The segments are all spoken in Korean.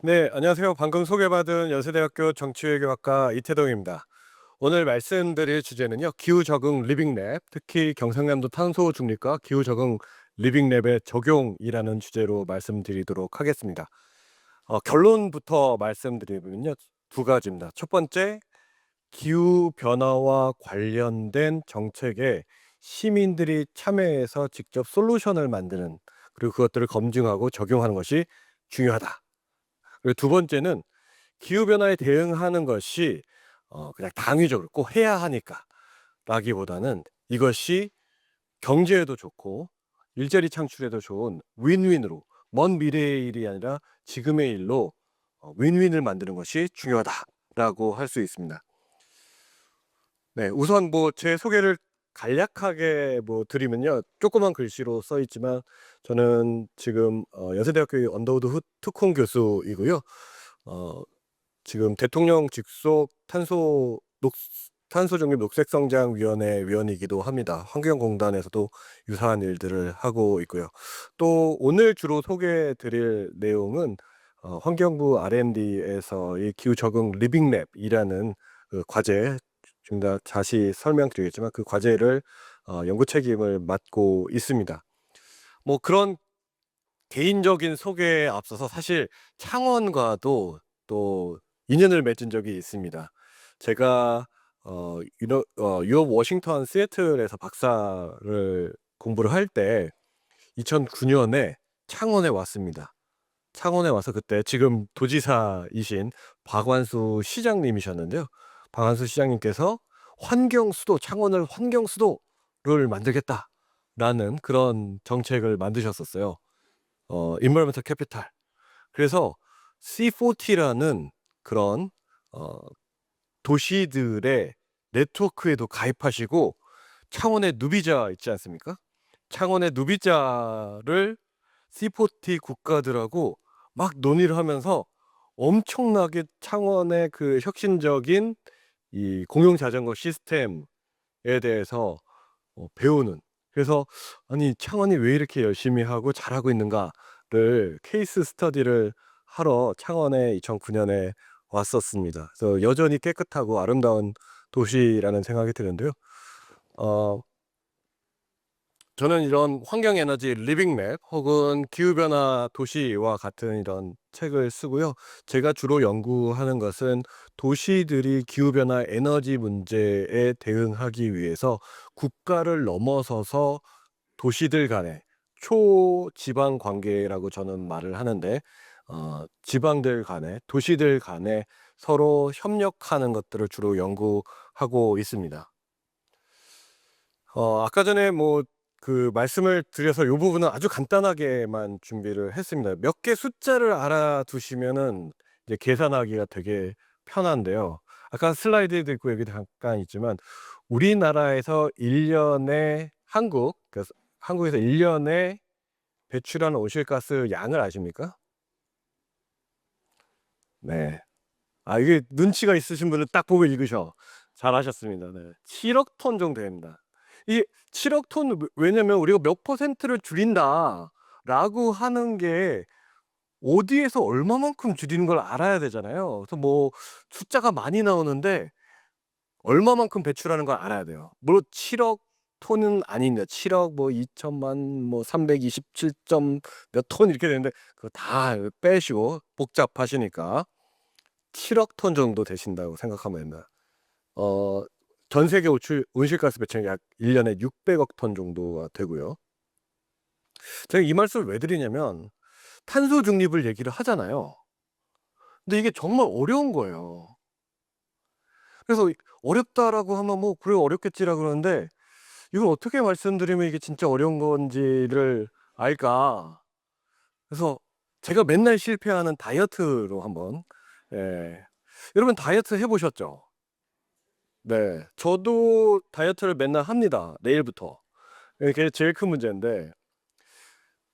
네, 안녕하세요. 방금 소개받은 연세대학교 정치외교학과 이태동입니다. 오늘 말씀드릴 주제는요, 기후 적응 리빙랩, 특히 경상남도 탄소 중립과 기후 적응 리빙랩의 적용이라는 주제로 말씀드리도록 하겠습니다. 결론부터 말씀드리면요, 두 가지입니다. 첫 번째, 기후 변화와 관련된 정책에 시민들이 참여해서 직접 솔루션을 만드는, 그리고 그것들을 검증하고 적용하는 것이 중요하다. 그리고 두 번째는 기후변화에 대응하는 것이 그냥 당위적으로 꼭 해야 하니까 라기보다는 이것이 경제에도 좋고 일자리 창출에도 좋은 윈윈으로, 먼 미래의 일이 아니라 지금의 일로 윈윈을 만드는 것이 중요하다라고 할 수 있습니다. 네, 우선 뭐 제 소개를 간략하게 뭐 드리면요, 조그만 글씨로 써 있지만 저는 지금 연세대학교 언더우드 특훈 교수이고요. 어, 지금 대통령 직속 탄소 중립 녹색성장위원회 위원이기도 합니다. 환경공단에서도 유사한 일들을 하고 있고요. 또 오늘 주로 소개해 드릴 내용은 환경부 R&D에서의 기후 적응 리빙랩이라는 그 과제, 좀 더 자세히 설명드리겠지만 그 과제를 연구 책임을 맡고 있습니다. 뭐 그런 개인적인 소개에 앞서서 사실 창원과도 또 인연을 맺은 적이 있습니다. 제가 유업 워싱턴 시애틀에서 박사를 공부를 할 때 2009년에 창원에 왔습니다. 창원에 와서 그때 지금 도지사이신 박완수 시장님이셨는데요. 박완수 시장님께서 창원을 환경 수도를 만들겠다라는 그런 정책을 만드셨었어요. 인바이러먼털 캐피탈. 그래서 C40라는 그런 어 도시들의 네트워크에도 가입하시고 창원의 누비자 있지 않습니까? 창원의 누비자를 C40 국가들하고 막 논의를 하면서 엄청나게 창원의 그 혁신적인 이 공용 자전거 시스템에 대해서 배우는, 그래서 아니 창원이 왜 이렇게 열심히 하고 잘하고 있는가를 케이스 스터디를 하러 창원에 2009년에 왔었습니다. 그래서 여전히 깨끗하고 아름다운 도시라는 생각이 드는데요. 어 저는 이런 환경 에너지 리빙맵 혹은 기후변화 도시와 같은 이런 책을 쓰고요. 제가 주로 연구하는 것은 도시들이 기후변화 에너지 문제에 대응하기 위해서 국가를 넘어서서 도시들 간의 초지방 관계라고 저는 말을 하는데, 지방들 간에, 도시들 간에 서로 협력하는 것들을 주로 연구하고 있습니다. 아까 전에 뭐 그 말씀을 드려서 요 부분은 아주 간단하게만 준비를 했습니다. 몇 개 숫자를 알아두시면은 이제 계산하기가 되게 편한데요. 아까 슬라이드에도 있고 여기도 잠깐 있지만 우리나라에서 1년에 한국에서 1년에 배출하는 온실가스 양을 아십니까? 네. 아, 이게 눈치가 있으신 분은 딱 보고 읽으셔. 잘하셨습니다. 네. 7억 톤 정도 됩니다. 이 7억 톤, 왜냐면 우리가 몇 퍼센트를 줄인다라고 하는 게 어디에서 얼마만큼 줄이는 걸 알아야 되잖아요. 그래서 뭐 숫자가 많이 나오는데 얼마만큼 배출하는 걸 알아야 돼요. 물론 7억 톤은 아닙니다. 7억 뭐 2천만 뭐 327점 몇 톤 이렇게 되는데 그거 다 빼시고 복잡하시니까 7억 톤 정도 되신다고 생각하면 됩니다. 어, 전 세계 온실가스 배출이 약 1년에 600억 톤 정도가 되고요. 제가 이 말씀을 왜 드리냐면 탄소 중립을 얘기를 하잖아요. 근데 이게 정말 어려운 거예요. 그래서 어렵다라고 하면 뭐 그래 어렵겠지라 그러는데 이걸 어떻게 말씀드리면 이게 진짜 어려운 건지를 알까? 그래서 제가 맨날 실패하는 다이어트로 한번, 예. 여러분 다이어트 해 보셨죠? 네. 저도 다이어트를 맨날 합니다. 내일부터. 그게 제일 큰 문제인데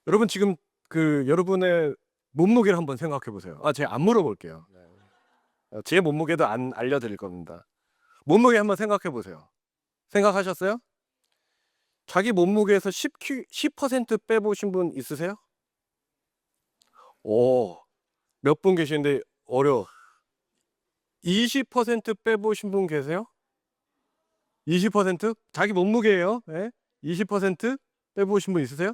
여러분 지금 그 여러분의 몸무게를 한번 생각해 보세요. 제가 안 물어볼게요. 네. 제 몸무게도 안 알려드릴 겁니다. 몸무게 한번 생각해 보세요. 생각하셨어요? 자기 몸무게에서 10% 빼보신 분 있으세요? 오, 몇 분 계시는데 어려워. 20% 빼보신 분 계세요? 20%? 자기 몸무게예요. 예? 20% 빼보신 분 있으세요?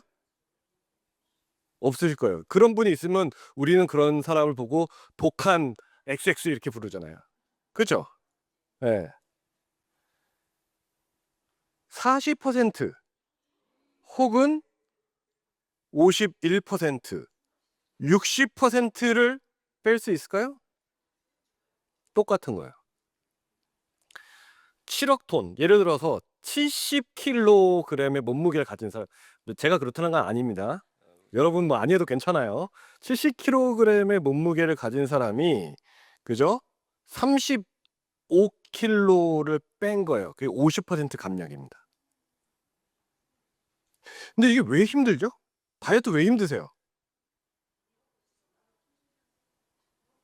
없으실 거예요. 그런 분이 있으면 우리는 그런 사람을 보고 독한 XX 이렇게 부르잖아요. 그죠? 예. 40% 혹은 51%, 60%를 뺄 수 있을까요? 똑같은 거예요. 7억 톤, 예를 들어서 70kg의 몸무게를 가진 사람, 제가 그렇다는 건 아닙니다. 여러분 뭐 아니어도 괜찮아요. 70kg의 몸무게를 가진 사람이 그죠? 35kg를 뺀 거예요. 그게 50% 감량입니다. 근데 이게 왜 힘들죠? 다이어트 왜 힘드세요?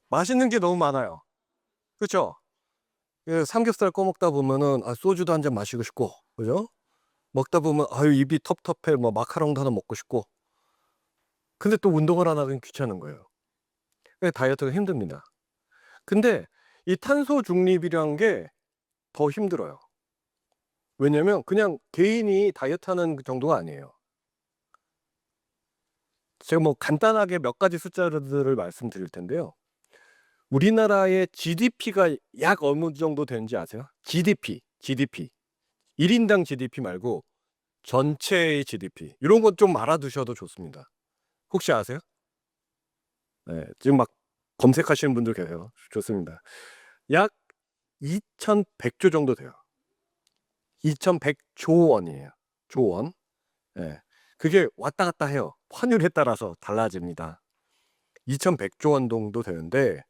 맛있는 게 너무 많아요. 그쵸? 삼겹살 꺼먹다 보면은 소주도 한 잔 마시고 싶고, 그죠? 먹다 보면 아유 입이 텁텁해, 뭐 마카롱도 하나 먹고 싶고. 근데 또 운동을 안 하긴 귀찮은 거예요. 그래서 다이어트가 힘듭니다. 근데 이 탄소 중립이란 게 더 힘들어요. 왜냐면 그냥 개인이 다이어트하는 그 정도가 아니에요. 제가 뭐 간단하게 몇 가지 숫자들을 말씀드릴 텐데요. 우리나라의 GDP가 약 어느 정도 되는지 아세요? GDP. 1인당 GDP 말고 전체의 GDP. 이런 것 좀 알아두셔도 좋습니다. 혹시 아세요? 네, 지금 막 검색하시는 분들 계세요. 좋습니다. 약 2,100조 정도 돼요. 2,100조 원이에요. 조 원. 예. 그게 왔다 갔다 해요. 환율에 따라서 달라집니다. 2,100조 원 정도 되는데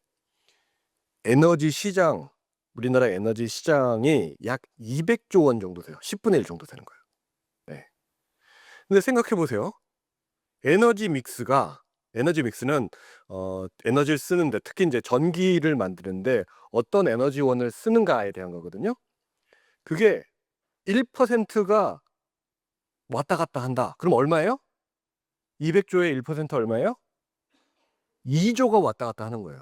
에너지 시장, 우리나라 에너지 시장이 약 200조 원 정도 돼요. 10분의 1 정도 되는 거예요. 네. 근데 생각해 보세요. 에너지 믹스는 에너지를 쓰는데, 특히 인제 전기를 만드는데 어떤 에너지원을 쓰는가에 대한 거거든요. 그게 1%가 왔다 갔다 한다. 그럼 얼마예요? 200조의 1% 얼마예요? 2조가 왔다 갔다 하는 거예요.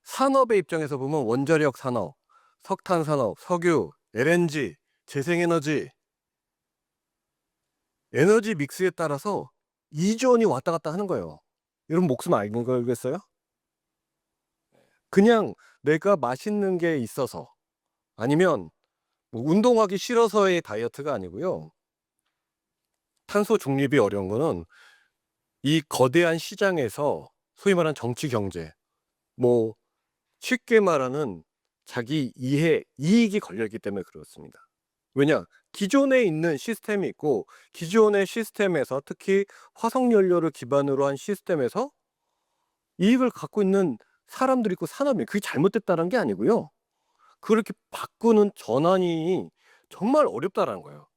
산업의 입장에서 보면 원자력 산업, 석탄 산업, 석유, LNG, 재생에너지, 에너지 믹스에 따라서 2조 원이 왔다 갔다 하는 거예요. 여러분 목숨 안 걸겠어요? 그냥 내가 맛있는 게 있어서, 아니면 뭐 운동하기 싫어서의 다이어트가 아니고요. 탄소 중립이 어려운 거는 이 거대한 시장에서 소위 말하는 정치 경제, 뭐 쉽게 말하는 자기 이익이 걸려 있기 때문에 그렇습니다. 왜냐? 기존에 있는 시스템이 있고, 기존의 시스템에서 특히 화석 연료를 기반으로 한 시스템에서 이익을 갖고 있는 사람들이 있고 산업이, 그게 잘못됐다는 게 아니고요. 그렇게 바꾸는 전환이 정말 어렵다라는 거예요.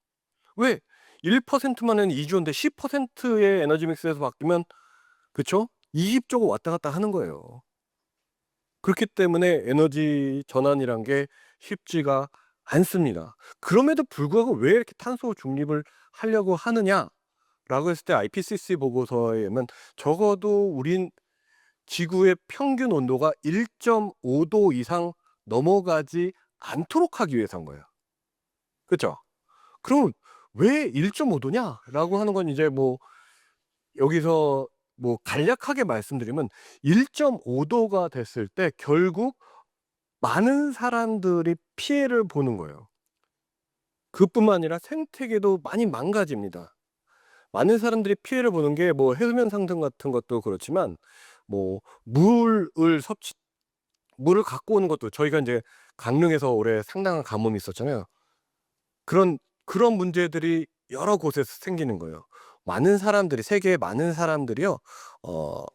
왜? 1%만 2조인데 10%의 에너지 믹스에서 바뀌면, 그쵸? 20조가 왔다 갔다 하는 거예요. 그렇기 때문에 에너지 전환이란 게 쉽지가 않습니다. 그럼에도 불구하고 왜 이렇게 탄소 중립을 하려고 하느냐라고 했을 때 IPCC 보고서에 의하면 적어도 우린 지구의 평균 온도가 1.5도 이상 넘어가지 않도록 하기 위해서인 거예요. 그죠? 그럼 왜 1.5도냐라고 하는 건 이제 뭐 여기서 뭐 간략하게 말씀드리면 1.5도가 됐을 때 결국 많은 사람들이 피해를 보는 거예요. 그뿐만 아니라 생태계도 많이 망가집니다. 많은 사람들이 피해를 보는 게 뭐 해수면 상승 같은 것도 그렇지만, 뭐 물을 갖고 오는 것도, 저희가 인제 강릉에서 올해 상당한 가뭄이 있었잖아요. 그런 문제들이 여러 곳에서 생기는 거예요. 많은 사람들이, 세계의 많은 사람들이요. 어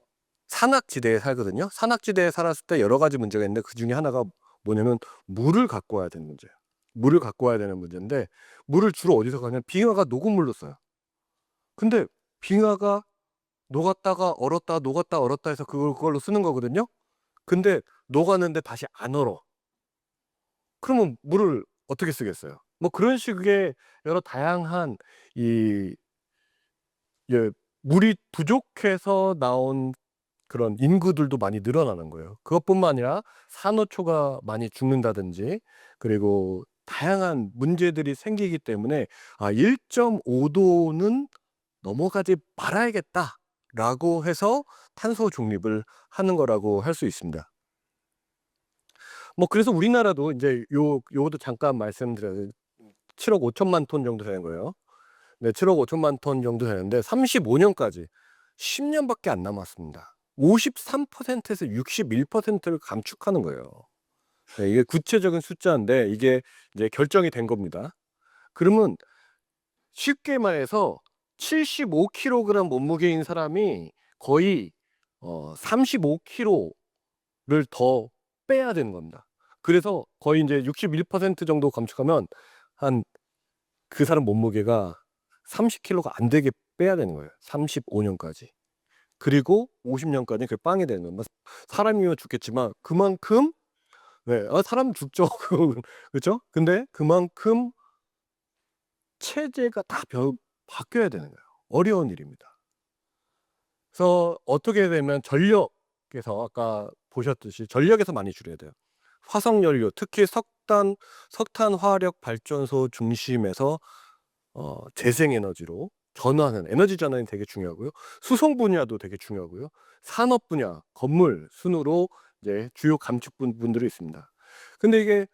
산악지대에 살거든요. 산악지대에 살았을 때 여러 가지 문제가 있는데 그중에 하나가 뭐냐면 물을 갖고 와야 되는 문제예요. 물을 갖고 와야 되는 문제인데, 물을 주로 어디서 가냐면 빙하가 녹은 물로 써요. 근데 빙하가 녹았다가 얼었다 녹았다 얼었다 해서 그걸로 쓰는 거거든요. 근데 녹았는데 다시 안 얼어. 그러면 물을 어떻게 쓰겠어요? 뭐 그런 식의 여러 다양한 이 예 물이 부족해서 나온 그런 인구들도 많이 늘어나는 거예요. 그것뿐만 아니라 산호초가 많이 죽는다든지 그리고 다양한 문제들이 생기기 때문에 1.5도는 넘어가지 말아야겠다라고 해서 탄소 중립을 하는 거라고 할 수 있습니다. 뭐 그래서 우리나라도 이제 요것도 잠깐 말씀드려요. 7억 5천만 톤 정도 되는 거예요. 네, 7억 5천만 톤 정도 되는데 35년까지 10년밖에 안 남았습니다. 53%에서 61%를 감축하는 거예요. 네, 이게 구체적인 숫자인데 이게 이제 결정이 된 겁니다. 그러면 쉽게 말해서 75kg 몸무게인 사람이 거의 35kg를 더 빼야 되는 겁니다. 그래서 거의 이제 61% 정도 감축하면 한 그 사람 몸무게가 30kg가 안 되게 빼야 되는 거예요. 35년까지. 그리고 50년까지 그 빵이 되는 거예요. 사람이면 죽겠지만 그만큼 네, 사람 죽죠. 그렇죠? 근데 그만큼 체제가 다 바뀌어야 되는 거예요. 어려운 일입니다. 그래서 어떻게 되면 전력에서 아까 보셨듯이 전력에서 많이 줄여야 돼요. 화석 연료, 특히 석탄 화력 발전소 중심에서 재생 에너지로 전환은 에너지 전환이 되게 중요하고요. 수송 분야도 되게 중요하고요. 산업 분야, 건물 순으로 이제 주요 감축 분들이 있습니다. 근데 이게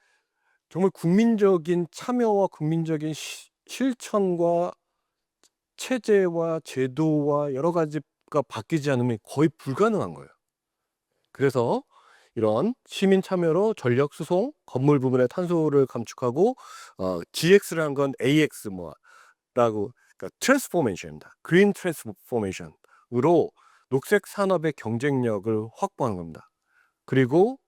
정말 국민적인 참여와 국민적인 실천과 체제와 제도와 여러 가지가 바뀌지 않으면 거의 불가능한 거예요. 그래서 이런 시민 참여로 전력 수송, 건물 부분의 탄소를 감축하고 GX라는 건 AX 라고 그러니까 트랜스포메이션입니다. 그린 트랜스포메이션으로 녹색 산업의 경쟁력을 확보하는 겁니다. 그리고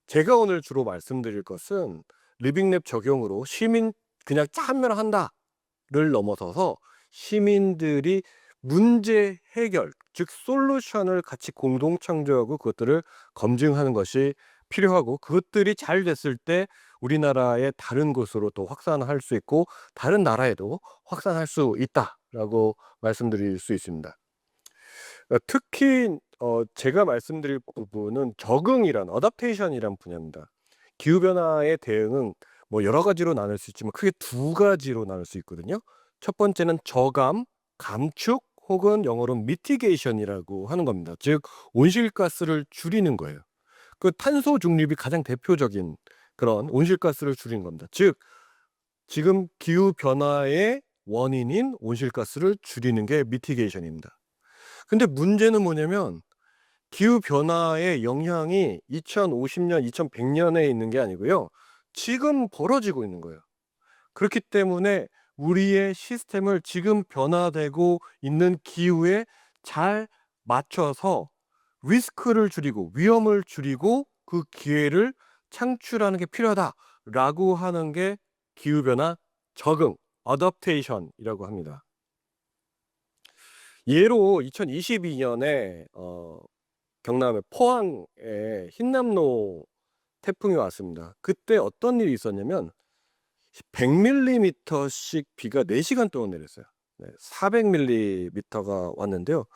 제가 오늘 주로 말씀드릴 것은 리빙랩 적용으로 시민 그냥 참여한다를 넘어서서 시민들이 문제 해결, 즉 솔루션을 같이 공동 창조하고 그것들을 검증하는 것이 필요하고 그것들이 잘 됐을 때 우리나라의 다른 곳으로 또 확산할 수 있고 다른 나라에도 확산할 수 있다라고 말씀드릴 수 있습니다. 특히 제가 말씀드릴 부분은 적응이란 어댑테이션이란 분야입니다. 기후변화의 대응은 뭐 여러 가지로 나눌 수 있지만 크게 두 가지로 나눌 수 있거든요. 첫 번째는 저감, 감축 혹은 영어로 미티게이션이라고 하는 겁니다. 즉 온실가스를 줄이는 거예요. 그 탄소 중립이 가장 대표적인 그런 온실가스를 줄이는 겁니다. 즉 지금 기후 변화의 원인인 온실가스를 줄이는 게 미티게이션입니다. 근데 문제는 뭐냐면 기후 변화의 영향이 2050년, 2100년에 있는 게 아니고요. 지금 벌어지고 있는 거예요. 그렇기 때문에 우리의 시스템을 지금 변화되고 있는 기후에 잘 맞춰서 리스크를 줄이고 위험을 줄이고 그 기회를 창출하는 게 필요하다라고 하는 게 기후변화 적응, 어댑테이션이라고 합니다. 예로 2022년에 경남의 포항에 흰남노 태풍이 왔습니다. 그때 어떤 일이 있었냐면 100mm씩 비가 4시간 동안 내렸어요. 네, 400mm가 왔는데요.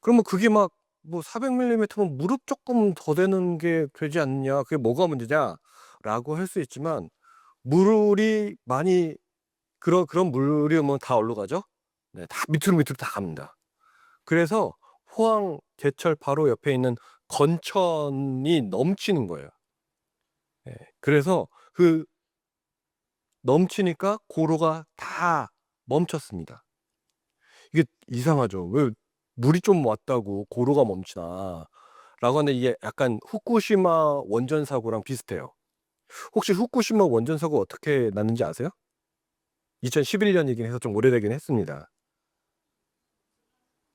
그러면 그게 막 뭐 400mm면 무릎 조금 더 되는 게 되지 않느냐, 그게 뭐가 문제냐라고 할 수 있지만 물이 많이 그런 물이 오면 다 어디로 가죠? 네, 다 밑으로 다 갑니다. 그래서 포항 제철 바로 옆에 있는 건천이 넘치는 거예요. 예, 그래서 그 넘치니까 고로가 다 멈췄습니다. 이게 이상하죠. 왜 물이 좀 왔다고 고로가 멈추나? 라고 하는데 이게 약간 후쿠시마 원전 사고랑 비슷해요. 혹시 후쿠시마 원전 사고 어떻게 났는지 아세요? 2011년이긴 해서 좀 오래되긴 했습니다.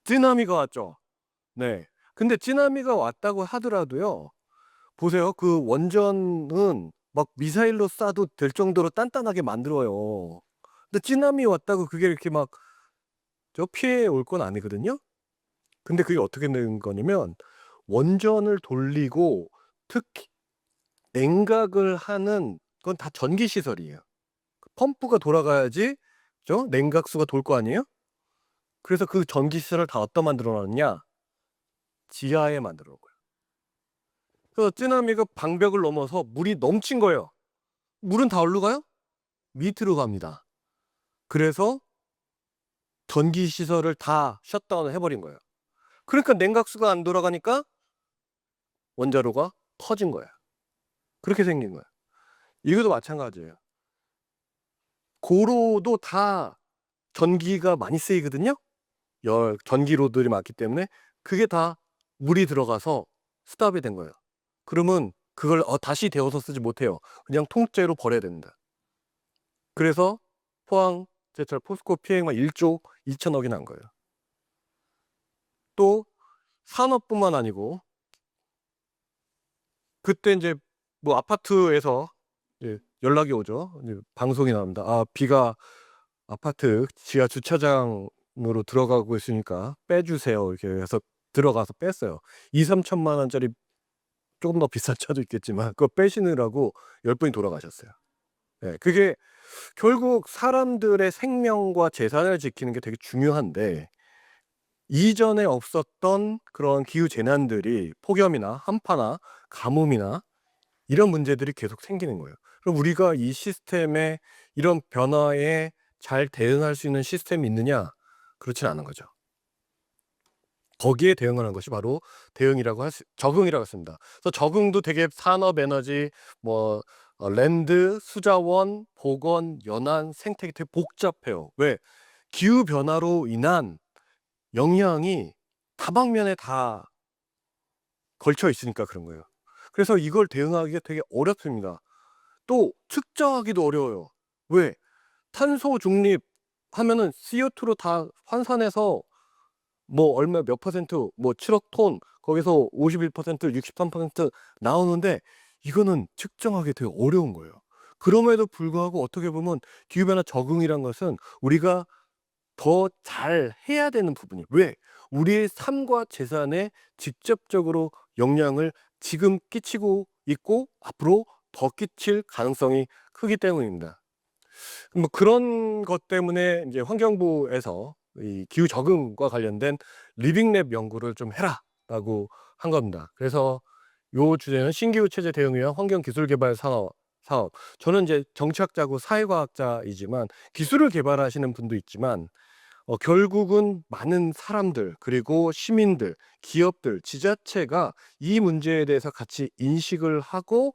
쓰나미가 왔죠. 네. 근데 쓰나미가 왔다고 하더라도요. 보세요. 그 원전은 막 미사일로 쏴도 될 정도로 단단하게 만들어요. 근데 쓰나미 왔다고 그게 이렇게 막 피해 올 건 아니거든요. 근데 그게 어떻게 된 거냐면 원전을 돌리고 특히 냉각을 하는 건 다 전기 시설이에요. 펌프가 돌아가야지 그죠? 냉각수가 돌 거 아니에요? 그래서 그 전기 시설을 다 어디다 만들어 놨냐? 지하에 만들어 놓은 거예요. 그래서 쓰나미가 방벽을 넘어서 물이 넘친 거예요. 물은 다 어디로 가요? 밑으로 갑니다. 그래서 전기 시설을 다 셧다운을 해버린 거예요. 그러니까 냉각수가 안 돌아가니까 원자로가 터진 거예요. 그렇게 생긴 거예요. 이것도 마찬가지예요. 고로도 다 전기가 많이 쓰이거든요. 전기로들이 많기 때문에 그게 다 물이 들어가서 스탑이 된 거예요. 그러면 그걸 다시 데워서 쓰지 못해요. 그냥 통째로 버려야 됩니다. 그래서 포항 제철 포스코 피해액만 1조 2천억이 난 거예요. 또 산업뿐만 아니고 그때 이제 뭐 아파트에서 연락이 오죠. 방송이 나옵니다. 비가 아파트 지하 주차장으로 들어가고 있으니까 빼주세요. 이렇게 해서 들어가서 뺐어요. 2, 3천만 원짜리 조금 더 비싼 차도 있겠지만 그거 빼시느라고 10분이 돌아가셨어요. 그게 결국 사람들의 생명과 재산을 지키는 게 되게 중요한데 이전에 없었던 그런 기후 재난들이 폭염이나 한파나 가뭄이나 이런 문제들이 계속 생기는 거예요. 그럼 우리가 이 시스템에 이런 변화에 잘 대응할 수 있는 시스템이 있느냐? 그렇진 않은 거죠. 거기에 대응하는 것이 바로 적응이라고 했습니다. 그래서 적응도 되게 산업 에너지, 랜드, 수자원, 보건, 연안, 생태계 되게 복잡해요. 왜? 기후 변화로 인한 영향이 다방면에 다 걸쳐 있으니까 그런 거예요. 그래서 이걸 대응하기가 되게 어렵습니다. 또 측정하기도 어려워요. 왜? 탄소 중립 하면은 CO2로 다 환산해서 얼마 몇 퍼센트 7억 톤 거기서 51% 63% 나오는데 이거는 측정하기 되게 어려운 거예요. 그럼에도 불구하고 어떻게 보면 기후변화 적응이란 것은 우리가 더 잘 해야 되는 부분이에요. 왜? 우리의 삶과 재산에 직접적으로 영향을 지금 끼치고 있고 앞으로 더 끼칠 가능성이 크기 때문입니다. 그런 것 때문에 이제 환경부에서 이 기후 적응과 관련된 리빙랩 연구를 좀 해라라고 한 겁니다. 그래서 요 주제는 신기후 체제 대응 위한 환경 기술 개발 사업. 저는 이제 정치학자고 사회과학자이지만 기술을 개발하시는 분도 있지만 결국은 많은 사람들 그리고 시민들, 기업들, 지자체가 이 문제에 대해서 같이 인식을 하고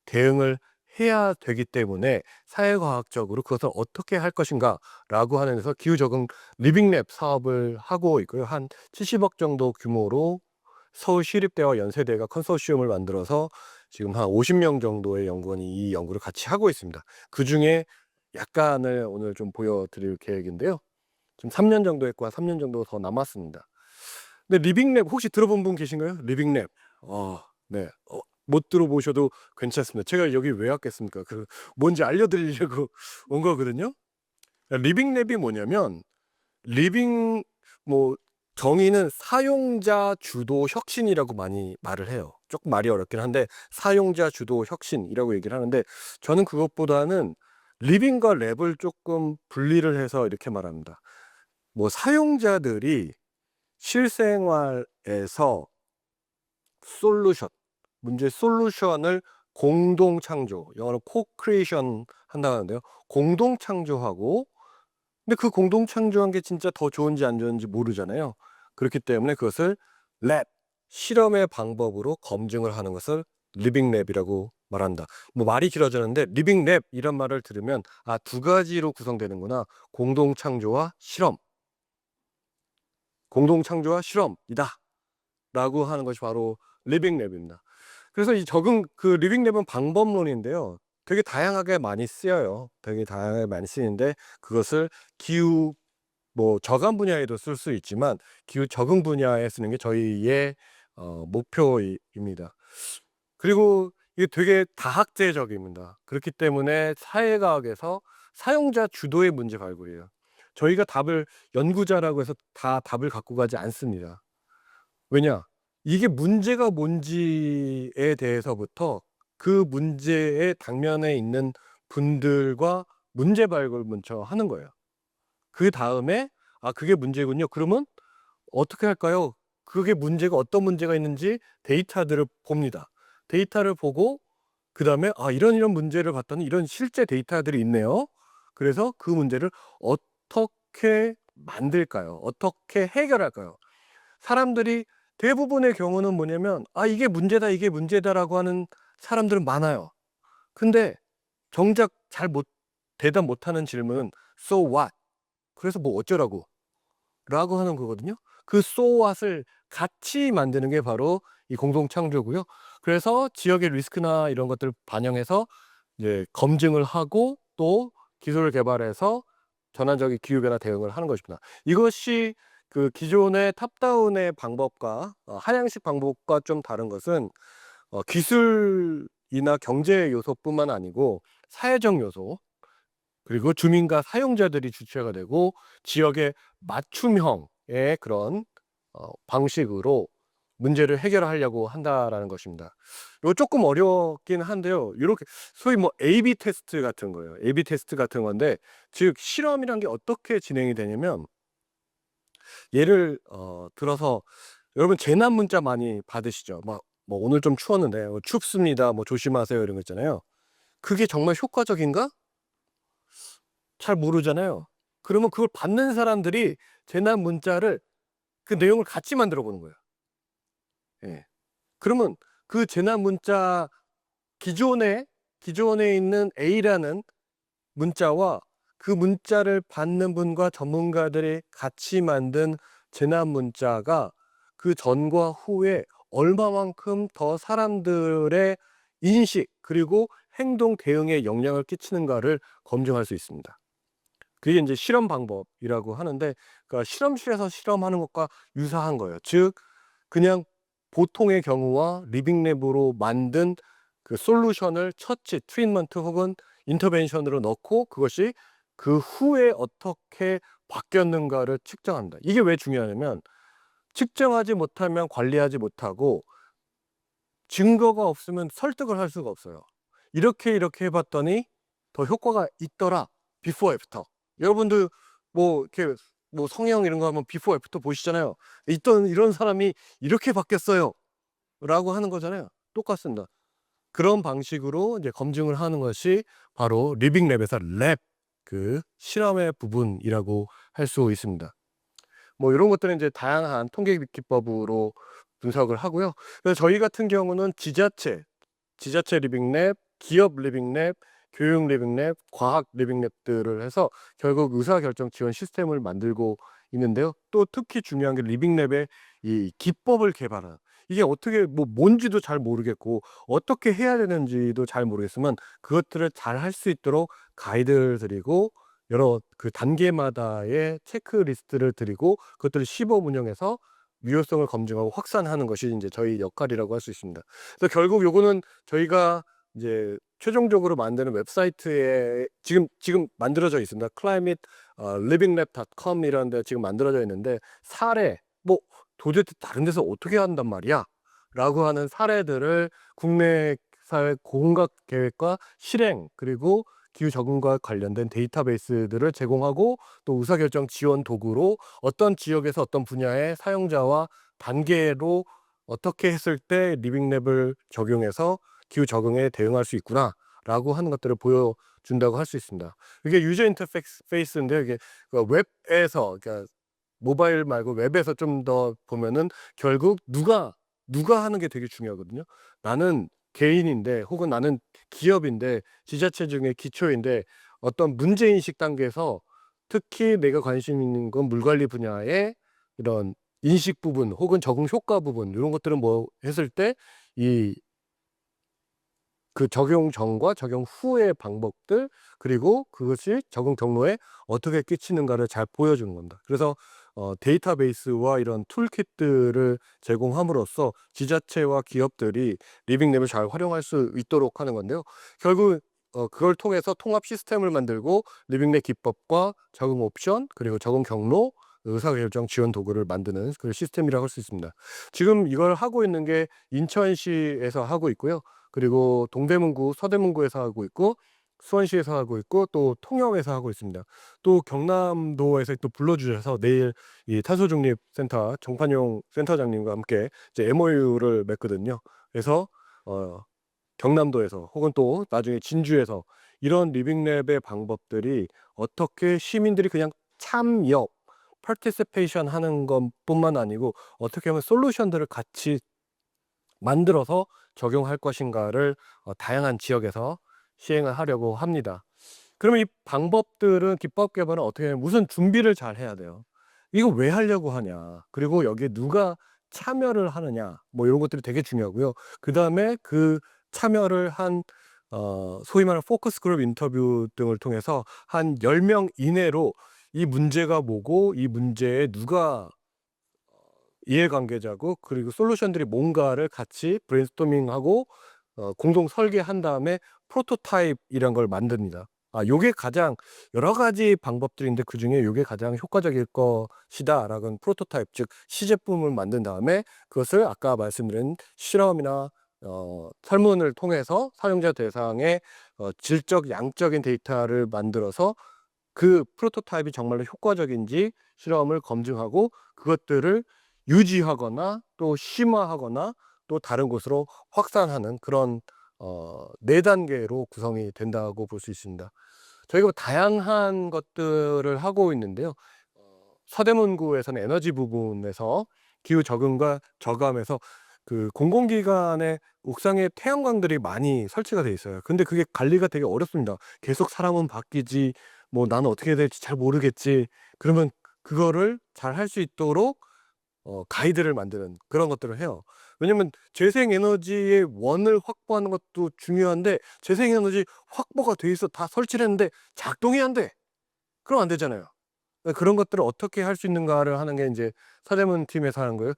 대응을 해야 되기 때문에 사회과학적으로 그것을 어떻게 할 것인가라고 하는 데서 기후적응 리빙랩 사업을 하고 있고요. 한 70억 정도 규모로 서울시립대와 연세대가 컨소시엄을 만들어서 지금 한 50명 정도의 연구원이 이 연구를 같이 하고 있습니다. 그중에 약간을 오늘 좀 보여드릴 계획인데요. 지금 3년 정도 했고 한 3년 정도 더 남았습니다. 근데 리빙랩 혹시 들어본 분 계신가요? 리빙랩. 네. 못 들어보셔도 괜찮습니다. 제가 여기 왜 왔겠습니까? 뭔지 알려드리려고 온 거거든요. 리빙랩이 뭐냐면 리빙 정의는 사용자 주도 혁신이라고 많이 말을 해요. 조금 말이 어렵긴 한데 사용자 주도 혁신이라고 얘기를 하는데 저는 그것보다는 리빙과 랩을 조금 분리를 해서 이렇게 말합니다. 사용자들이 실생활에서 문제 솔루션을 공동 창조, 영어로 코크리에이션 한다는데요. 공동 창조하고 근데 그 공동 창조한 게 진짜 더 좋은지 안 좋은지 모르잖아요. 그렇기 때문에 그것을 랩, 실험의 방법으로 검증을 하는 것을 리빙 랩이라고 말한다. 말이 길어졌는데 리빙 랩 이런 말을 들으면 두 가지로 구성되는구나. 공동 창조와 실험. 공동 창조와 실험이다. 라고 하는 것이 바로 리빙 랩입니다. 그래서 이 리빙 랩은 방법론인데요. 되게 다양하게 많이 쓰여요. 되게 다양하게 많이 쓰이는데 그것을 기후 저감 분야에도 쓸 수 있지만 기후 적응 분야에 쓰는 게 저희의 목표입니다. 그리고 이게 되게 다학제적입니다. 그렇기 때문에 사회과학에서 사용자 주도의 문제 발굴이에요. 저희가 연구자라고 해서 다 답을 갖고 가지 않습니다. 왜냐? 이게 문제가 뭔지에 대해서부터 그 문제의 당면에 있는 분들과 문제 발굴 먼저 하는 거예요. 그다음에 그게 문제군요. 그러면 어떻게 할까요? 그게 문제가 어떤 문제가 있는지 데이터들을 봅니다. 데이터를 보고 그다음에 '아 이런 문제를 봤더니 이런 실제 데이터들이 있네요.' 그래서 그 문제를 어떻게 만들까요? 어떻게 해결할까요? 사람들이 대부분의 경우는 뭐냐면 '아 이게 문제다, 이게 문제다.'라고 하는 사람들은 많아요. 근데 정작 잘 못 대답 못하는 질문은 "So what?" 그래서 "뭐 어쩌라고?" 라고 하는 거거든요. 그 so what을 같이 만드는 게 바로 이 공동 창조고요. 그래서 지역의 리스크나 이런 것들을 반영해서 이제 검증을 하고 또 기술을 개발해서 전환적인 기후 변화 대응을 하는 것입니다. 이것이 그 기존의 탑다운의 방법과 하향식 방법과 좀 다른 것은 기술이나 경제 요소뿐만 아니고 사회적 요소 그리고 주민과 사용자들이 주체가 되고 지역의 맞춤형의 그런 방식으로 문제를 해결하려고 한다라는 것입니다. 이거 조금 어렵긴 한데요. 요렇게 소위 뭐 AB 테스트 같은 거예요. AB 테스트 같은 건데 즉 실험이란 게 어떻게 진행이 되냐면 예를 들어서 여러분 재난 문자 많이 받으시죠? 막 뭐 "오늘 좀 추웠는데 춥습니다. 뭐 조심하세요." 이런 거 있잖아요. 그게 정말 효과적인가? 잘 모르잖아요. 그러면 그걸 받는 사람들이 재난 문자를 그 내용을 같이 만들어 보는 거예요. 예. 그러면 그 재난 문자 기존에 기존에 있는 A라는 문자와 그 문자를 받는 분과 전문가들이 같이 만든 재난 문자가 그 전과 후에 얼마만큼 더 사람들의 인식 그리고 행동 대응에 영향을 끼치는가를 검증할 수 있습니다. 그게 인제 실험 방법이라고 하는데 그러니까 실험실에서 실험하는 것과 유사한 거예요. 즉 그냥 보통의 경우와 리빙 랩으로 만든 그 솔루션을 처치, 트리트먼트 혹은 인터벤션으로 넣고 그것이 그 후에 어떻게 바뀌었는가를 측정한다. 이게 왜 중요하냐면 측정하지 못하면 관리하지 못하고 증거가 없으면 설득을 할 수가 없어요. 이렇게 해 봤더니 더 효과가 있더라. 비포 애프터. 여러분들 뭐 이렇게 뭐 성형 이런 거 하면 비포 애프터 보시잖아요. 있던 이런 사람이 이렇게 바뀌었어요.'라고 하는 거잖아요. 똑같습니다. 그런 방식으로 이제 검증을 하는 것이 바로 리빙 랩에서 랩 그 실험의 부분이라고 할 수 있습니다. 뭐 이런 것들은 이제 다양한 통계 기법으로 분석을 하고요. 그래서 저희 같은 경우는 지자체 리빙랩, 기업 리빙랩, 교육 리빙랩, 과학 리빙랩들을 해서 결국 의사결정 지원 시스템을 만들고 있는데요. 또 특히 중요한 게 리빙랩의 이 기법을 개발하는 이게 어떻게 뭐 뭔지도 잘 모르겠고 어떻게 해야 되는지도 잘 모르겠으면 그것들을 잘 할 수 있도록 가이드를 드리고 여러 그 단계마다의 체크리스트를 드리고 그것들을 시범 운영해서 유효성을 검증하고 확산하는 것이 인제 저희 역할이라고 할 수 있습니다. 그래서 결국 요거는 저희가 이제 최종적으로 만드는 웹사이트에 지금 만들어져 있습니다. climate livinglab.com 이라는 데 지금 만들어져 있는데 사례 뭐 "도대체 다른 데서 어떻게 한단 말이야?" 라고 하는 사례들을 국내 사회 공각 계획과 실행 그리고 기후 적응과 관련된 데이터베이스들을 제공하고 또 의사결정 지원 도구로 어떤 지역에서 어떤 분야의 사용자와 단계로 어떻게 했을 때 리빙랩을 적용해서 기후 적응에 대응할 수 있구나라고 하는 것들을 보여준다고 할 수 있습니다. 이게 유저 인터페이스인데요. 이게 그 웹에서 그러니까 모바일 말고 웹에서 좀 더 보면은 결국 누가 하는 게 되게 중요하거든요. 나는 개인인데 혹은 나는 기업인데 지자체 중에 기초인데 어떤 문제인식 단계에서 특히 내가 관심 있는 건 물관리 분야의 이런 인식 부분 혹은 적응 효과 부분 이런 것들은 뭐 했을 때 이 그 적용 전과 적용 후의 방법들 그리고 그것이 적응 경로에 어떻게 끼치는가를 잘 보여주는 겁니다. 그래서 데이터베이스와 이런 툴킷들을 제공함으로써 지자체와 기업들이 리빙랩을 잘 활용할 수 있도록 하는 건데요. 결국 그걸 통해서 통합 시스템을 만들고 리빙랩 기법과 적응 옵션 그리고 적응 경로 의사결정 지원 도구를 만드는 그 시스템이라고 할 수 있습니다. 지금 이걸 하고 있는 게 인천시에서 하고 있고요. 그리고 동대문구, 서대문구에서 하고 있고 수원시에서 하고 있고 또 통영에서 하고 있습니다. 또 경남도에서 또 불러주셔서 내일 이 탄소중립센터 정판용 센터장님과 함께 이제 MOU를 맺거든요. 그래서 경남도에서 혹은 또 나중에 진주에서 이런 리빙랩의 방법들이 어떻게 시민들이 그냥 참여, 파티시페이션 하는 것뿐만 아니고 어떻게 하면 솔루션들을 같이 만들어서 적용할 것인가를 다양한 지역에서 시행을 하려고 합니다. 그러면 이 방법들은 기법 개발은 어떻게 하면 우선 준비를 잘 해야 돼요. 이거 왜 하려고 하냐, 그리고 여기에 누가 참여를 하느냐, 뭐 이런 것들이 되게 중요하고요. 그 다음에 그 참여를 한 소위 말하는 포커스 그룹 인터뷰 등을 통해서 한 10명 이내로 이 문제가 뭐고 이 문제에 누가 이해관계자고 그리고 솔루션들이 뭔가를 같이 브레인스토밍하고 공동 설계한 다음에 프로토타입이란 걸 만듭니다. 요게 가장 여러 가지 방법들인데 그중에 요게 가장 효과적일 것이다라는 프로토타입, 즉 시제품을 만든 다음에 그것을 아까 말씀드린 실험이나 설문을 통해서 사용자 대상의 질적 양적인 데이터를 만들어서 그 프로토타입이 정말로 효과적인지 실험을 검증하고 그것들을 유지하거나 또 심화하거나 또 다른 곳으로 확산하는 그런 4단계로 구성이 된다고 볼 수 있습니다. 저희가 다양한 것들을 하고 있는데요. 서대문구에서는 에너지 부분에서 기후 적응과 저감에서 그 공공기관의 옥상에 태양광들이 많이 설치가 돼 있어요. 근데 그게 관리가 되게 어렵습니다. 계속 사람은 바뀌지, 뭐 나는 어떻게 해야 될지 잘 모르겠지. 그러면 그거를 잘 할 수 있도록 가이드를 만드는 그런 것들을 해요. 왜냐면 재생에너지의 원을 확보하는 것도 중요한데 재생에너지 확보가 돼 있어 다 설치를 했는데 작동이 안 돼. 그럼 안 되잖아요. 그런 것들을 어떻게 할 수 있는가를 하는 게 이제 서대문 팀에서 하는 거예요.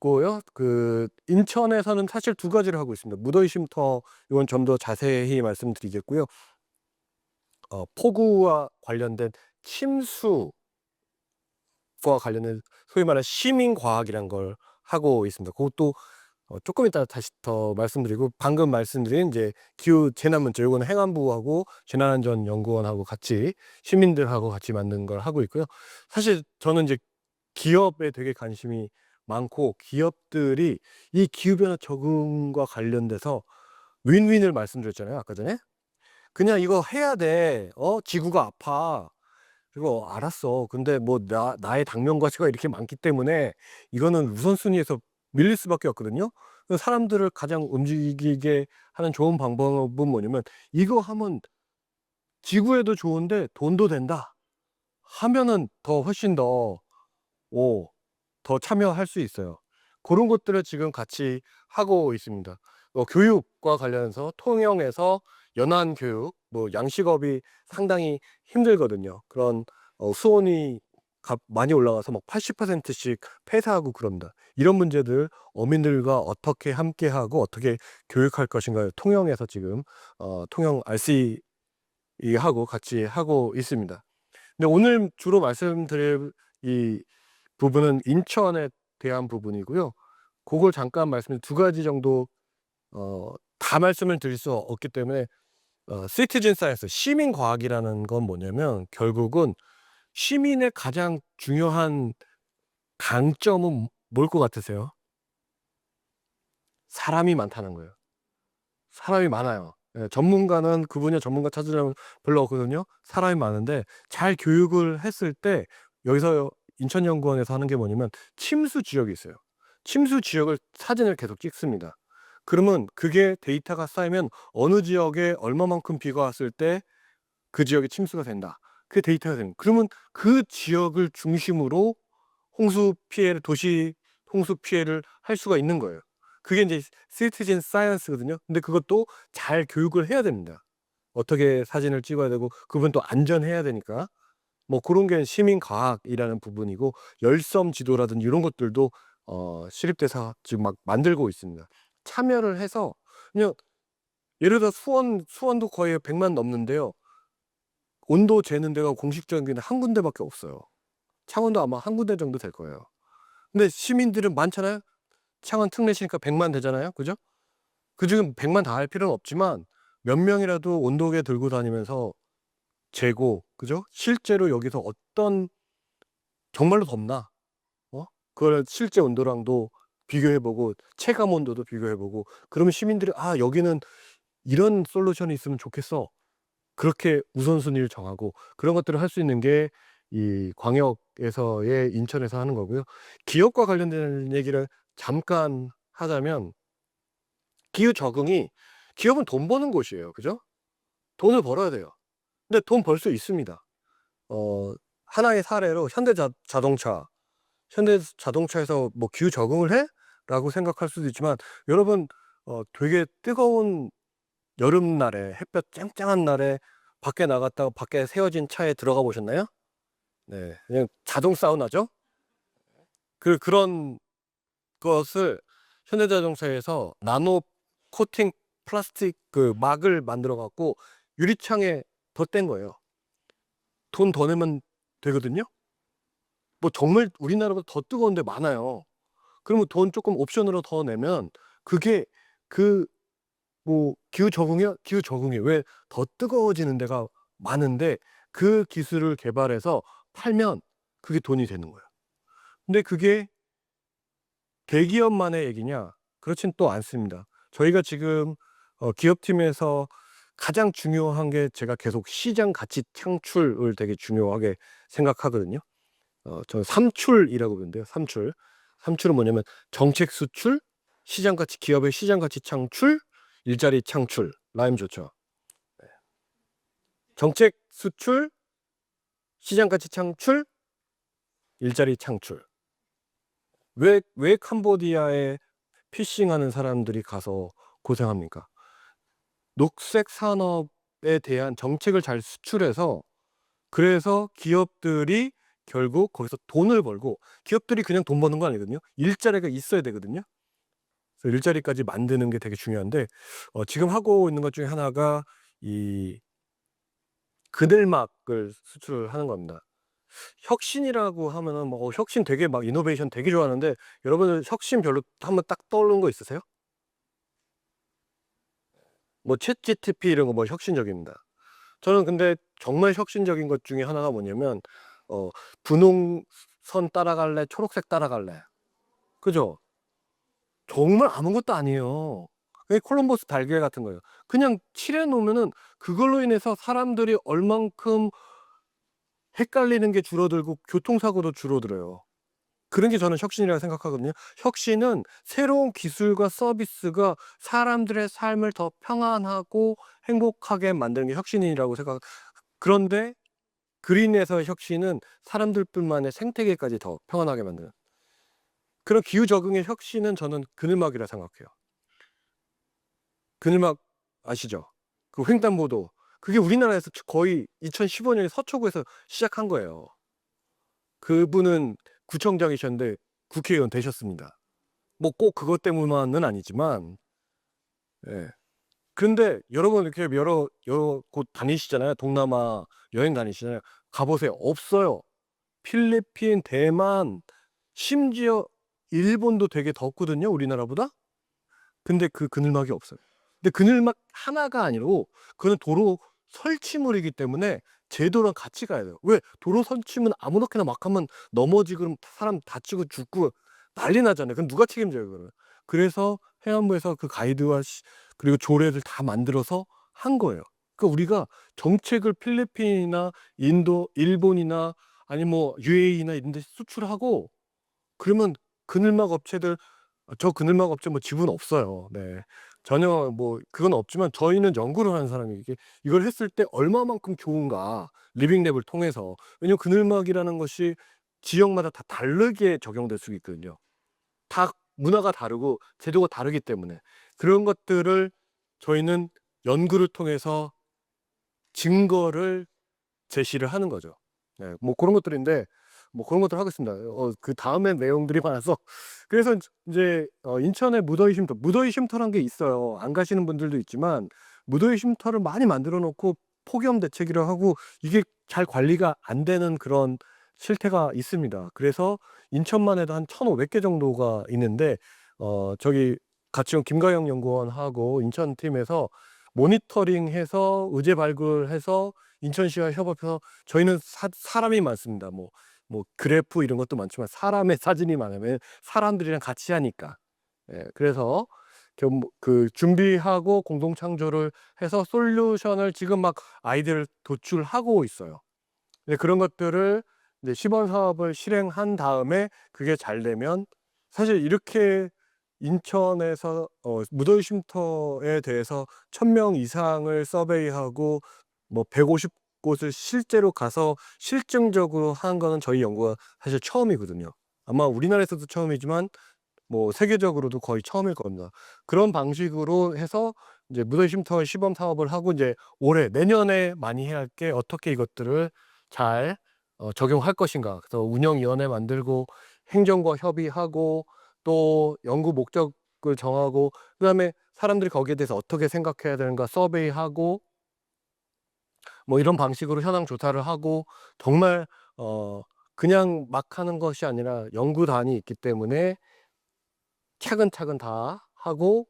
고요. 그 인천에서는 사실 2가지를 하고 있습니다. 무더위 쉼터, 이건 좀 더 자세히 말씀드리겠고요. 폭우와 관련된 침수와 관련된 소위 말하는 시민과학이란 걸 하고 있습니다. 그것도 조금 이따 다시 더 말씀드리고, 방금 말씀드린 이제 기후 재난문제, 요거는 행안부하고 재난안전연구원하고 같이 시민들하고 같이 만든 걸 하고 있고요. 사실 저는 이제 기업에 되게 관심이 많고 기업들이 이 기후변화 적응과 관련돼서 윈윈을 말씀드렸잖아요, 아까 전에. 그냥 이거 해야 돼. 지구가 아파. 그리고 알았어. 근데 뭐 나의 당면 과시가 이렇게 많기 때문에 이거는 우선순위에서 밀릴 수밖에 없거든요. 그래서 사람들을 가장 움직이게 하는 좋은 방법은 뭐냐면 이거 하면 지구에도 좋은데 돈도 된다 하면은 더 훨씬 더 참여할 수 있어요. 그런 것들을 지금 같이 하고 있습니다. 교육과 관련해서 통영에서 연안교육, 뭐 양식업이 상당히 힘들거든요. 그런 수온이 많이 올라가서 막 80%씩 폐사하고 그럽니다. 이런 문제들 어민들과 어떻게 함께하고 어떻게 교육할 것인가를 통영에서 지금 통영 RC하고 같이 하고 있습니다. 근데 오늘 주로 말씀드릴 이 부분은 인천에 대한 부분이고요. 그걸 잠깐 말씀, 2가지 정도 다 말씀을 드릴 수 없기 때문에 시티즌 사이언스, 시민 과학이라는 건 뭐냐면 결국은 시민의 가장 중요한 강점은 뭘 것 같으세요? 사람이 많다는 거예요. 사람이 많아요. 예, 전문가는 그 분야 전문가 찾으려면 별로 없거든요. 사람이 많은데 잘 교육을 했을 때 여기서 인천연구원에서 하는 게 뭐냐면 침수 지역이 있어요. 침수 지역을 사진을 계속 찍습니다. 그러면 그게 데이터가 쌓이면 어느 지역에 얼마만큼 비가 왔을 때 그 지역에 침수가 된다. 그게 데이터가 됩니다. 그러면 그 지역을 중심으로 도시 홍수 피해를 할 수가 있는 거예요. 그게 이제 시티즌 사이언스거든요. 근데 그것도 잘 교육을 해야 됩니다. 어떻게 사진을 찍어야 되고 그분 또 안전해야 되니까. 뭐 그런 게 시민 과학이라는 부분이고, 열섬 지도라든지 이런 것들도 시립대사 지금 막 만들고 있습니다. 참여를 해서 그냥 예를 들어 수원도 거의 100만 넘는데요. 온도 재는 데가 공식적인 게 한 군데밖에 없어요. 창원도 아마 한 군데 정도 될 거예요. 근데 시민들은 많잖아요. 창원 특례시니까 100만 되잖아요. 그죠? 그중에 100만 다 할 필요는 없지만 몇 명이라도 온도계 들고 다니면서 재고, 그죠? 실제로 여기서 어떤 정말로 덥나? 그걸 실제 온도랑도 비교해 보고 체감 온도도 비교해 보고, 그러면 시민들이 '아 여기는 이런 솔루션이 있으면 좋겠어.' 그렇게 우선순위를 정하고 그런 것들을 할 수 있는 게 이 광역에서의 인천에서 하는 거고요. 기업과 관련된 얘기를 잠깐 하자면, 기후 적응이, 기업은 돈 버는 곳이에요. 그죠? 돈을 벌어야 돼요. 근데 돈 벌 수 있습니다. 어 하나의 사례로 현대자동차에서 뭐 '기후 적응을 해?' 라고 생각할 수도 있지만, 여러분 되게 뜨거운 여름날에 햇볕 쨍쨍한 날에 밖에 나갔다가 밖에 세워진 차에 들어가 보셨나요? 네. 그냥 자동 사우나죠. 그런 것을 현대자동차에서 나노 코팅 플라스틱 그 막을 만들어 갖고 유리창에 덧댄 거예요. 돈 더 내면 되거든요. 뭐 정말 우리나라보다 더 뜨거운 데 많아요. 그러면 돈 쪼끔 옵션으로 더 내면 그게 그 뭐 기후 적응이 왜 더 뜨거워지는 데가 많은데, 그 기술을 개발해서 팔면 그게 돈이 되는 거예요. 근데 그게 대기업만의 얘기냐? 그렇진 또 않습니다. 저희가 지금 기업팀에서 가장 중요한 게, 제가 계속 시장 가치 창출을 되게 중요하게 생각하거든요. 저는 3출이라고 부르는데요. 3출. 3출은 뭐냐면 정책 수출, 시장 가치, 기업의 시장 가치 창출, 일자리 창출. 라임 좋죠. 정책 수출, 시장 가치 창출, 일자리 창출. 왜 캄보디아에 피싱하는 사람들이 가서 고생합니까? 녹색 산업에 대한 정책을 잘 수출해서, 그래서 기업들이 결국 거기서 돈을 벌고, 기업들이 그냥 돈 버는 거 아니거든요. 일자리가 있어야 되거든요. 그래서 일자리까지 만드는 게 되게 중요한데, 지금 하고 있는 것 중에 하나가 이 그늘막을 수출을 하는 겁니다. 혁신이라고 하면은 뭐 혁신 되게 막 이노베이션 되게 좋아하는데, 여러분들 혁신 별로 한번 딱 떠오르는 거 있으세요? 뭐 챗GPT 이런 거 뭐 혁신적입니다. 저는 근데 정말 혁신적인 것 중에 하나가 뭐냐면, 어 분홍선 따라갈래? 초록색 따라갈래? 그죠? 정말 아무것도 아니에요. 그게 콜럼버스 달걀 같은 거예요. 그냥 칠해 놓으면은 그걸로 인해서 사람들이 얼만큼 헷갈리는 게 줄어들고 교통사고도 줄어들어요. 그런 게 저는 혁신이라고 생각하거든요. 혁신은 새로운 기술과 서비스가 사람들의 삶을 더 평안하고 행복하게 만드는 게 혁신이라고 생각. 그런데 그린에서의 혁신은 사람들뿐만의 생태계까지 더 평안하게 만드는 그런 기후 적응의 혁신은 저는 그늘막이라 생각해요. 그늘막 아시죠? 그 횡단보도. 그게 우리나라에서 거의 2015년에 서초구에서 시작한 거예요. 그분은 구청장이셨는데 국회의원 되셨습니다. 뭐 꼭 그것 때문만은 아니지만, 예. 근데 여러분 이렇게 여러 곳 다니시잖아요. 동남아 여행 다니시잖아요. 가 보세요. 없어요. 필리핀, 대만, 심지어 일본도 되게 덥거든요, 우리나라보다. 근데 그 그늘막이 없어요. 근데 그늘막 하나가 아니고 그거는 도로 설치물이기 때문에 제도랑 같이 가야 돼요. 왜? 도로 설치물 아무렇게나 막 하면 넘어지고 그러면 사람 다치고 죽고 난리 나잖아요. 그럼 누가 책임져요, 그러면. 그래서 해안부에서 그 가이드와 그리고 조례를 다 만들어서 한 거예요. 그러니까 우리가 정책을 필리핀이나 인도, 일본이나 아니면 뭐 UAE나 이런 데 수출하고, 그러면 그늘막 업체들, 저 그늘막 업체 뭐 지분 없어요. 네. 전혀 뭐 그건 없지만, 저희는 연구를 하는 사람이 이게 이걸 했을 때 얼마만큼 좋은가, 리빙랩을 통해서. 왜냐면 그늘막이라는 것이 지역마다 다 다르게 적용될 수 있거든요. 다 문화가 다르고 제도가 다르기 때문에 그런 것들을 저희는 연구를 통해서 증거를 제시를 하는 거죠. 네. 뭐 그런 것들인데, 뭐 그런 것들 하겠습니다. 그다음에 내용들이 많아서. 그래서 인제 인천에 무더위 쉼터란 게 있어요. 안 가시는 분들도 있지만, 무더위 쉼터를 많이 만들어 놓고 폭염 대책이라 하고 이게 잘 관리가 안 되는 그런 실태가 있습니다. 그래서 인천만 해도 한 1,500개 정도가 있는데, 저기 같이 온 김가영 연구원하고 인천 팀에서 모니터링해서 의제 발굴해서 인천시와 협업해서 저희는 사람이 많습니다. 뭐 그래프 이런 것도 많지만 사람의 사진이 많으면 사람들이랑 같이 하니까. 예, 그래서 그 준비하고 공동 창조를 해서 솔루션을 지금 막 아이디어를 도출하고 있어요. 네, 그런 것들을 이제 시범 사업을 실행한 다음에 그게 잘 되면 사실 이렇게 인천에서 무더위 쉼터에 대해서 1000명 이상을 서베이하고 뭐 150곳을 실제로 가서 실증적으로 한 거는 저희 연구가 사실 처음이거든요. 아마 우리나라에서도 처음이지만 뭐 세계적으로도 거의 처음일 겁니다. 그런 방식으로 해서 이제 무더위 쉼터 시범 사업을 하고 이제 올해 내년에 많이 해야 할 게 어떻게 이것들을 잘 적용할 것인가. 그래서 운영위원회 만들고 행정과 협의하고 또 연구 목적을 정하고 그다음에 사람들이 거기에 대해서 어떻게 생각해야 되는가 서베이하고 뭐 이런 방식으로 현황 조사를 하고 정말 그냥 막 하는 것이 아니라 연구단이 있기 때문에 차근차근 다 하고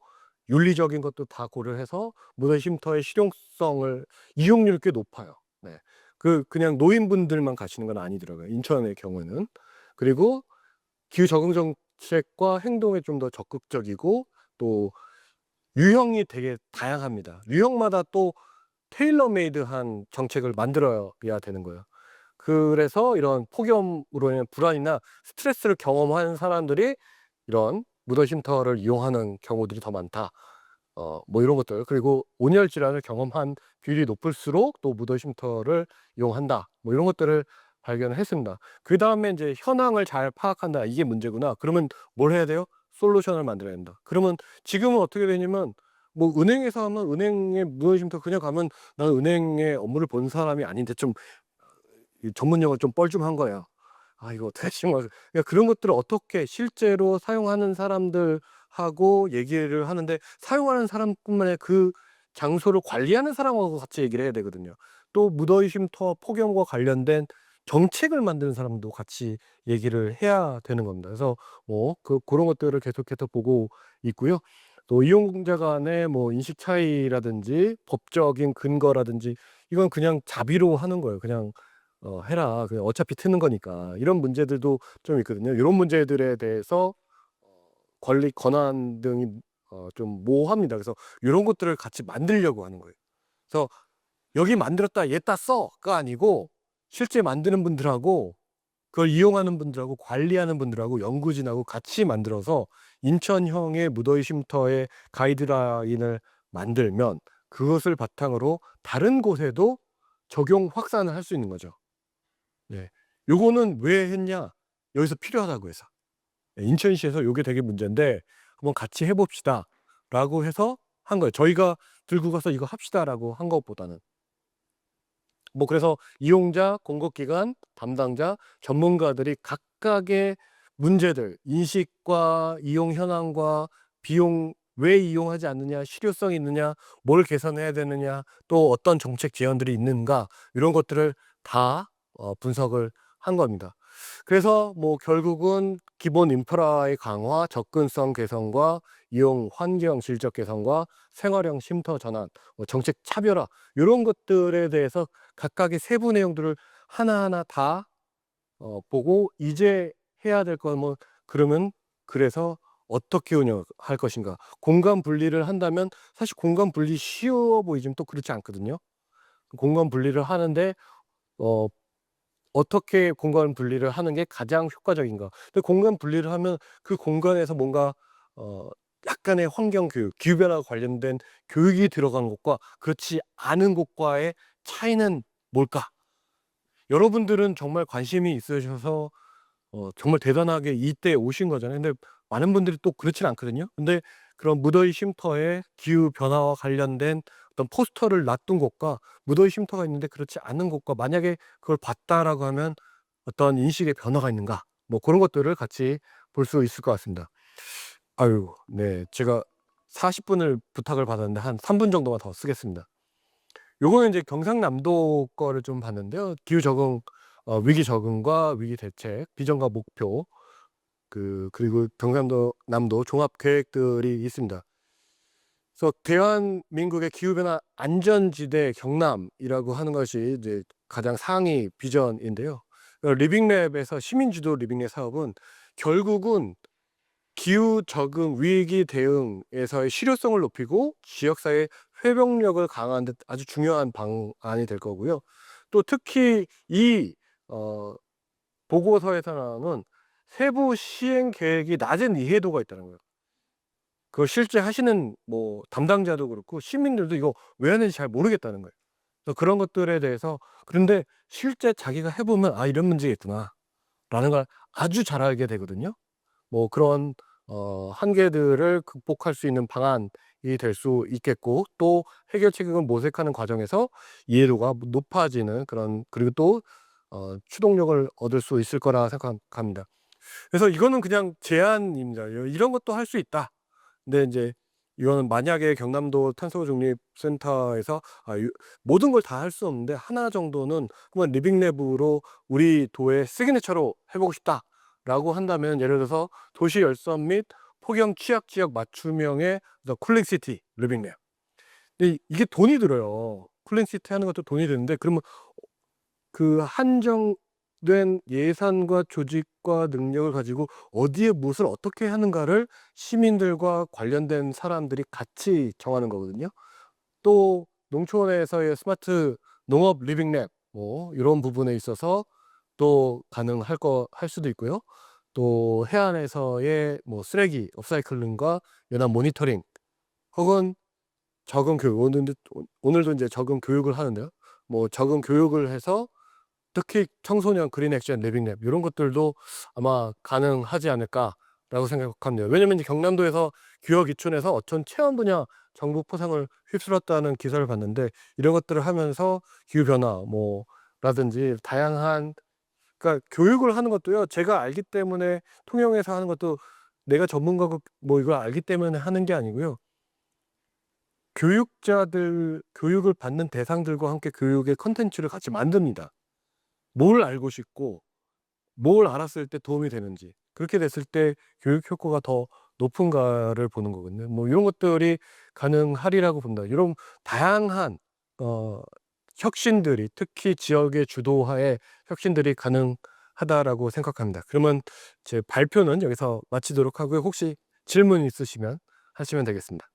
윤리적인 것도 다 고려해서 무더위 쉼터의 실용성을 이용률이 꽤 높아요. 네. 그냥 노인분들만 가시는 건 아니더라고요. 인천의 경우는. 그리고 기후 적응 정책과 행동에 좀 더 적극적이고 또 유형이 되게 다양합니다. 유형마다 또 테일러 메이드한 정책을 만들어야 되는 거예요. 그래서 이런 폭염으로 인한 불안이나 스트레스를 경험한 사람들이 이런 무더위 쉼터를 이용하는 경우들이 더 많다. 뭐 이런 것들. 그리고 온열 질환을 경험한 비율이 높을수록 또 무더위 쉼터를 이용한다. 뭐 이런 것들을 발견을 했습니다. 그다음에 이제 현황을 잘 파악한다. 이게 문제구나. 그러면 뭘 해야 돼요? 솔루션을 만들어야 된다. 그러면 지금은 어떻게 되냐면 뭐 은행에서 하면 은행에 무더위 쉼터 그냥 가면 나는 은행의 업무를 본 사람이 아닌데 좀 이 전문 용어 좀 뻘쭘한 거예요. 아 이거 어떻게 심어서 그러니까 그런 것들을 어떻게 실제로 사용하는 사람들하고 얘기를 하는데 사용하는 사람뿐만 아니라 그 장소를 관리하는 사람하고 같이 얘기를 해야 되거든요. 또 무더위 쉼터 폭염과 관련된 정책을 만드는 사람도 같이 얘기를 해야 되는 겁니다. 그래서 뭐 그런 것들을 계속해서 보고 있고요. 또 이용자 간의 뭐 인식 차이라든지 법적인 근거라든지 이건 그냥 자비로 하는 거예요. 그냥 해라. 그냥 어차피 트는 거니까. 이런 문제들도 좀 있거든요. 이런 문제들에 대해서 어 권리 권한 등이 좀 모호합니다. 그래서 이런 것들을 같이 만들려고 하는 거예요. 그래서 "여기 만들었다. 얘다 써."가 아니고 실제 만드는 분들하고 그걸 이용하는 분들하고 관리하는 분들하고 연구진하고 같이 만들어서 인천형의 무더위 쉼터의 가이드라인을 만들면 그것을 바탕으로 다른 곳에도 적용 확산을 할 수 있는 거죠. 네. 요거는 왜 했냐? 여기서 필요하다고 해서. 예 인천시에서 요게 되게 문제인데 "한번 같이 해 봅시다."라고 해서 한 거예요. 저희가 들고 가서 "이거 합시다."라고 한 것보다는. 뭐 그래서 이용자, 공급기관, 담당자, 전문가들이 각각의 문제들, 인식과 이용 현황과 비용 왜 이용하지 않느냐, 실효성이 있느냐, 뭘 개선해야 되느냐, 또 어떤 정책 제안들이 있는가 이런 것들을 다 분석을 한 겁니다. 그래서 뭐 결국은 기본 인프라의 강화, 접근성 개선과 이용 환경 질적 개선과 생활형 쉼터 전환, 뭐 정책 차별화 요런 것들에 대해서 각각의 세부 내용들을 하나하나 다 보고 이제 해야 될 건 뭐 그러면 그래서 어떻게 운영할 것인가. 공간 분리를 한다면 사실 공간 분리 쉬워 보이지만 또 그렇지 않거든요. 공간 분리를 하는데 어 어떻게 공간 분리를 하는 게 가장 효과적인가. 근데 공간 분리를 하면 그 공간에서 뭔가 어 약간의 환경 교육, 기후 변화와 관련된 교육이 들어간 곳과 그렇지 않은 곳과의 차이는 뭘까? 여러분들은 정말 관심이 있으셔서 정말 대단하게 이때에 오신 거잖아요. 근데 많은 분들이 또 그렇진 않거든요. 근데 그런 무더위 쉼터의 기후 변화와 관련된 어떤 포스터를 놔둔 곳과 무더위 쉼터가 있는데 그렇지 않은 곳과 만약에 그걸 봤다라고 하면 어떤 인식의 변화가 있는가? 뭐 그런 것들을 같이 볼 수 있을 것 같습니다. 아유 네. 제가 40 분을 부탁을 받았는데 한 3분 정도만 더 쓰겠습니다. 요거는 이제 경상남도 거를 좀 봤는데요. 기후 적응 위기 적응과 위기 대책, 비전과 목표 그리고 경상도 남도 종합 계획들이 있습니다. 그래서 대한민국의 기후변화 안전지대 경남이라고 하는 것이 이제 가장 상위 비전인데요. 리빙랩에서 시민주도 리빙랩 사업은 결국은 기후 적응 위기 대응에서의 실효성을 높이고 지역사회 회복력을 강화하는 데 아주 중요한 방안이 될 거고요. 또 특히 이 보고서에서는 세부 시행 계획이 낮은 이해도가 있다는 거예요. 그걸 실제 하시는 뭐 담당자도 그렇고 시민들도 이거 왜 하는지 잘 모르겠다는 거예요. 그래서 그런 것들에 대해서 그런데 실제 자기가 해 보면 '아 이런 문제가 있구나.'라는 걸 아주 잘 알게 되거든요. 뭐 그런 한계들을 극복할 수 있는 방안이 될 수 있겠고 또 해결책을 모색하는 과정에서 이해도가 높아지는 그런 그리고 또 추동력을 얻을 수 있을 거라 생각합니다. 그래서 이거는 그냥 제안입니다. 이런 것도 할 수 있다. 근데 인제 이거는 만약에 경남도 탄소중립센터에서 모든 걸 다 할 수 없는데 하나 정도는 한번 리빙랩으로 '우리 도의 시그니처로 해 보고 싶다.'라고 한다면 예를 들어서 도시 열선 및 폭염 취약 지역 맞춤형의 쿨링시티 리빙랩. 근데 이게 돈이 들어요. 쿨링시티 하는 것도 돈이 드는데 그러면 그 한정된 예산과 조직과 능력을 가지고 어디에 무엇을 어떻게 하는가를 시민들과 관련된 사람들이 같이 정하는 거거든요. 또 농촌에서의 스마트 농업 리빙랩 뭐 이런 부분에 있어서 또 할 수도 있고요. 또 해안에서의 뭐 쓰레기 업사이클링과 연합 모니터링 혹은 적응 교육 오늘도 인제 적응 교육을 하는데요. 뭐 적응 교육을 해서 특히 청소년 그린 액션 리빙랩 요런 것들도 아마 가능하지 않을까라고 생각합니다. 왜냐면 이제 경남도에서 기업 이촌에서 어촌 체험 분야 정부 포상을 휩쓸었다는 기사를 봤는데 이런 것들을 하면서 기후 변화 뭐 라든지 다양한 그러니까 교육을 하는 것도요. 제가 알기 때문에 통영에서 하는 것도 내가 전문가고 뭐 이걸 알기 때문에 하는 게 아니고요. 교육을 받는 대상들과 함께 교육의 콘텐츠를 같이 만듭니다. 뭘 알고 싶고 뭘 알았을 때 도움이 되는지 그렇게 됐을 때 교육 효과가 더 높은가를 보는 거거든요. 뭐 이런 것들이 가능하리라고 봅니다. 이런 다양한 어 혁신들이 특히 지역의 주도하에 혁신들이 가능하다라고 생각합니다. 그러면 제 발표는 여기서 마치도록 하고요. 혹시 질문 있으시면 하시면 되겠습니다.